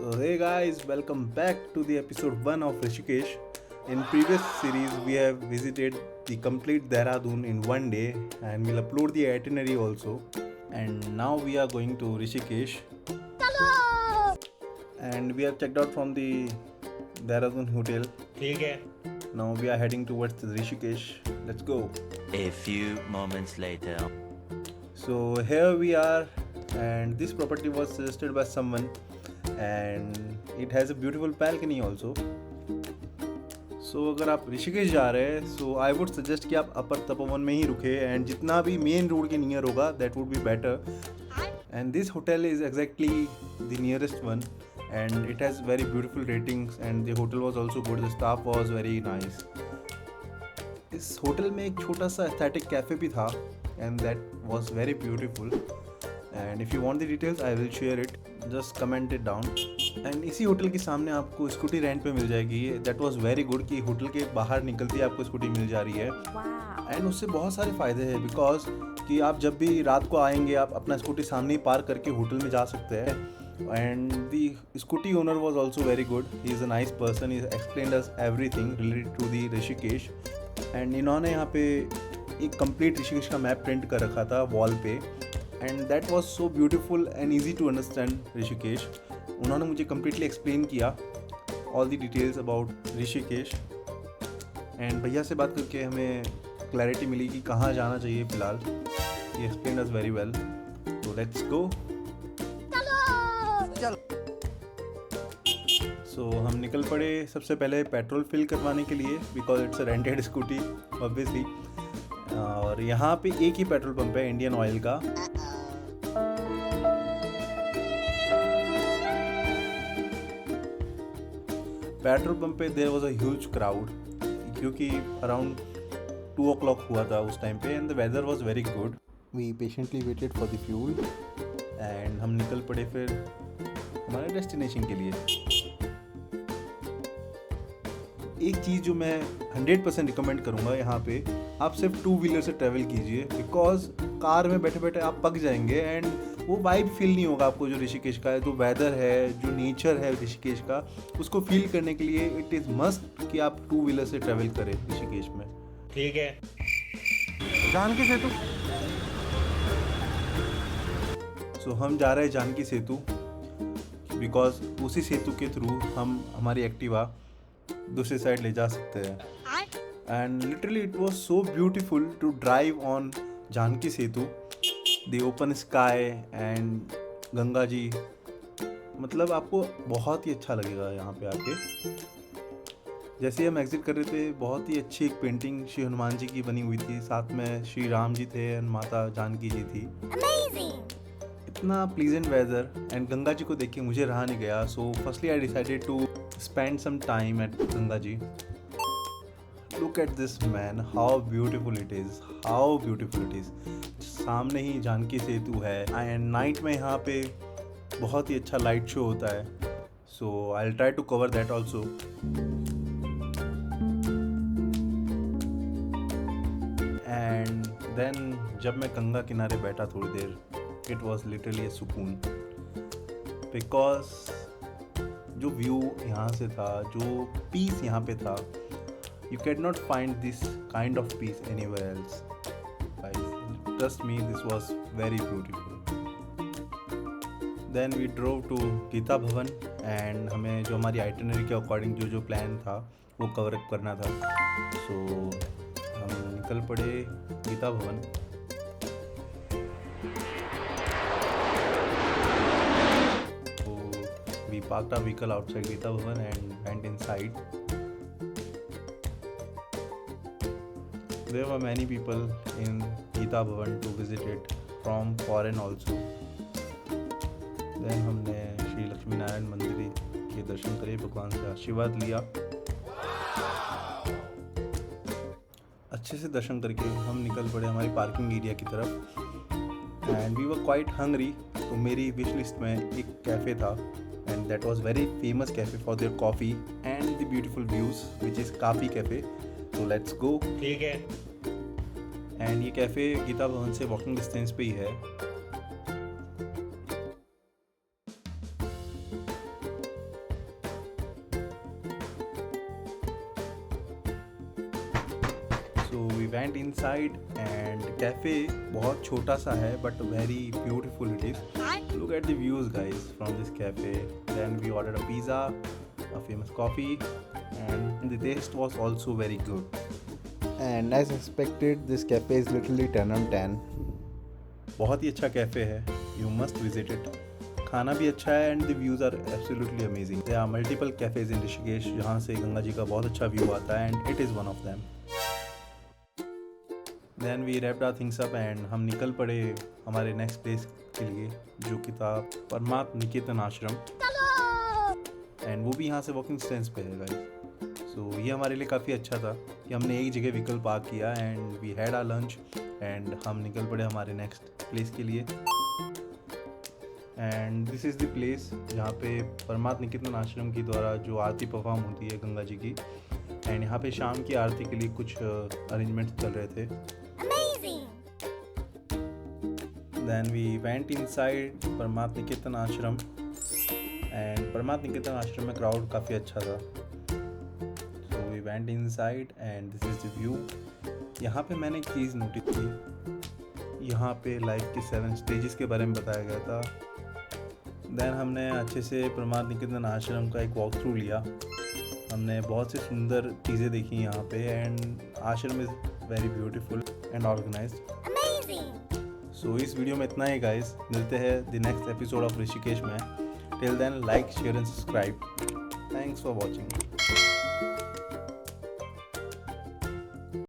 So hey guys, welcome back to the episode 1 of Rishikesh. In previous series we have visited the complete Dehradun in one day and we'll upload the itinerary also. And now we are going to Rishikesh. And we have checked out from the Dehradun hotel. ठीक है. Now we are heading towards Rishikesh. Let's go. A few moments later. So here we are, and this property was suggested by someone, and it has a beautiful balcony also. So अगर आप ऋषिकेश जा रहे हैं so I would suggest कि आप अपर तपोवन में ही रुके and जितना भी मेन रोड के नियर होगा that would be better. And this hotel is exactly the nearest one and it has very beautiful ratings and the hotel was also good. The staff was very nice. इस hotel में एक छोटा सा aesthetic cafe भी था and that was very beautiful. And if you want the details I will share it. Just comment it down. And इसी hotel के सामने आपको स्कूटी रेंट पे मिल जाएगी. That was very good कि होटल के बाहर निकलती आपको स्कूटी मिल जा रही है. एंड उससे बहुत सारे फ़ायदे हैं बिकॉज कि आप जब भी रात को आएंगे आप अपना स्कूटी सामने ही पार्क करके होटल में जा सकते हैं. And the scooty owner was also very good. He is a nice person. He explained us everything related to the Rishikesh. And इन्होंने यहाँ पे एक कंप्लीट ऋषिकेश का मैप प्रिंट कर रखा था वॉल पे. And that was so beautiful and easy to understand Rishikesh. उन्होंने मुझे कम्प्लीटली एक्सप्लेन किया all the details about Rishikesh. And भैया से बात करके हमें क्लैरिटी मिली कि कहाँ जाना चाहिए फ़िलहाल. ही एक्सप्लेन अस वेरी वेल. तो लेट्स गो. सो हम निकल पड़े सबसे पहले पेट्रोल फिल करवाने के लिए because it's a rented scooty obviously. और यहाँ पे एक ही पेट्रोल पंप है इंडियन ऑयल का. पेट्रोल पंप पे there was a huge crowd क्योंकि अराउंड 2 o'clock हुआ था उस टाइम पे and the weather was very good. We patiently waited for the fuel and हम निकल पड़े फिर हमारे डेस्टिनेशन के लिए. एक चीज़ जो मैं 100% रिकमेंड करूँगा यहाँ पे, आप सिर्फ 2 व्हीलर से ट्रैवल कीजिए बिकॉज कार में बैठे बैठे आप पक जाएंगे एंड वो वाइब फील नहीं होगा आपको जो ऋषिकेश का है. जो वेदर है, जो नेचर है ऋषिकेश का, उसको फील करने के लिए इट इज़ मस्ट कि आप 2 व्हीलर से ट्रैवल करें ऋषिकेश में. ठीक है. जानकी सेतु. सो हम जा रहे हैं जानकी सेतु बिकॉज उसी सेतु के थ्रू हम हमारी एक्टिवा दूसरी साइड ले जा सकते हैं. And literally it was so beautiful to drive on Janaki Setu. The open sky and Ganga ji, मतलब आपको बहुत ही अच्छा लगेगा यहाँ पे आके. जैसे हम एग्जिट कर रहे थे बहुत ही अच्छी एक पेंटिंग श्री हनुमान जी की बनी हुई थी. साथ में श्री राम जी थे एंड माता जानकी जी थी. इतना pleasant weather and Ganga ji को देख के मुझे रहा नहीं गया. So firstly I decided to spend some time at Ganga ji. Look at this man, how beautiful it is, how beautiful it is. सामने ही जानकी सेतु है एंड नाइट में यहाँ पे बहुत ही अच्छा लाइट शो होता है. So I will try to cover that also. And then जब मैं गंगा किनारे बैठा थोड़ी देर, इट वॉज लिटरली ए सुकून बिकॉज जो व्यू यहाँ से था, जो पीस यहाँ पे था, you cannot find this kind of peace anywhere else. Guys, trust me, this was very beautiful. Then we drove to Gita भवन and हमें जो हमारी आइटनरी के अकॉर्डिंग जो प्लान था वो कवर अप करना था. सो हम निकल पड़े गीता भवन. So we parked our vehicle outside Gita Bhavan and went inside. There were many people in Gita Bhavan to visit it from foreign also. Then हमने श्री लक्ष्मी नारायण मंदिर के दर्शन करे, भगवान से आशीर्वाद लिया. अच्छे से दर्शन करके हम निकल पड़े हमारी पार्किंग एरिया की तरफ. And we were quite hungry. तो मेरी विश लिस्ट में एक कैफ़े था and that was very famous cafe for their coffee and the beautiful views which is Kaafi cafe. तो लेट्स गो. ठीक है. एंड ये कैफ़े गीता भवन से वॉकिंग डिस्टेंस पे ही है. वेंट इनसाइड एंड कैफे बहुत छोटा सा है but very beautiful it is. Look at the views guys from this cafe. Then we ordered a pizza, a famous coffee, and the taste was also very good. And as expected, this cafe is literally 10 on 10. बहुत ही अच्छा cafe है. You must visit it. खाना भी अच्छा है and the views are absolutely amazing. There are multiple cafes in Rishikesh जहाँ से गंगा जी का बहुत अच्छा व्यू आता है and it is one of them. Then we wrapped our things up and हम निकल पड़े हमारे नेक्स्ट प्लेस के लिए जो कि था परमार्थ निकेतन आश्रम. एंड वो भी यहाँ से वॉकिंग डिस्टेंस पे है गाइस. सो ये हमारे लिए काफ़ी अच्छा था कि हमने एक जगह व्हीकल पार्क किया and we had our lunch and हम निकल पड़े हमारे नेक्स्ट प्लेस के लिए. And this is the place जहाँ पे परमार्थ निकेतन आश्रम की द्वारा जो आरती परफॉर्म होती है गंगा जी की. एंड यहाँ पे शाम की आरती के लिए कुछ अरेंजमेंट्स चल रहे थे. Then we went inside Parmarth Niketan आश्रम एंड परमार्थ निकेतन आश्रम में क्राउड काफ़ी अच्छा था. So we went inside and this is the view. यहाँ पे मैंने एक चीज़ नोटिस की. यहाँ पे लाइफ के 7 स्टेजेस के बारे में बताया गया था. देन हमने अच्छे से परमार्थ निकेतन आश्रम का एक वॉक थ्रू लिया. हमने बहुत सी सुंदर चीज़ें देखी यहाँ पे and ashram is very beautiful and organised. So इस वीडियो में इतना ही गाइस. मिलते हैं the next episode of Rishikesh में. Till then like share and subscribe. Thanks for watching.